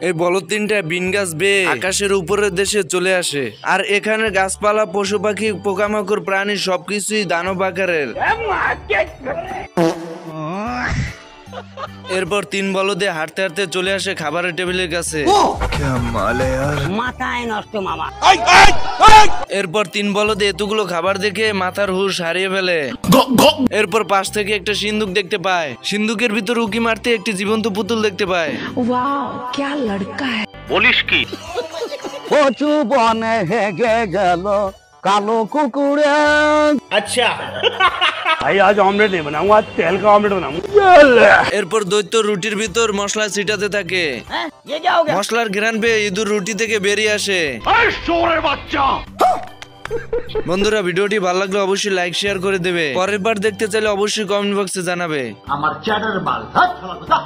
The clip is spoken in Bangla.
এই বলদ তিনটা বিন গাছ বেয়ে আকাশের উপরের দেশে চলে আসে। আর এখানে গাছপালা, পশু পাখি, পোকামাকড়, প্রাণী সবকিছুই দানব আকারের। এরপর তিন বলদে হাঁটতে হাঁটতে চলে আসে খাবারের টেবিলের কাছে। মাথায় নষ্ট মামা। এরপর তিন বলদে এতগুলো খাবার দেখে মাথার হুঁশ হারিয়ে ফেলে। এরপর পাশ থেকে একটা সিন্দুক দেখতে পায়। সিন্দুকের ভিতর উকি মারতে একটি জীবন্ত পুতুল দেখতে পায়। वाओ क्या लड़का है। বলিস কি? কচু বনে হেগে গেল কালো কুকুরে। আচ্ছা ভাই আজ অমলেট नहीं बनाऊंगा, आज तेल का ऑमलेट बनाऊंगा। এরপর দৈত্য রুটির ভিতর মশলা ছিটাতে থাকে। ये क्या हो गया? মশলার ঘ্রাণ পেয়ে ইঁদুর রুটি থেকে বেরিয়ে আসে। শোরের বাচ্চা। বন্ধুরা, ভিডিওটি ভালো লাগলে অবশ্যই লাইক শেয়ার করে দেবে। পরের বার দেখতে চাইলে অবশ্যই কমেন্ট বক্সে জানাবে। আমার চ্যাটার বাল হাত শালা কথা।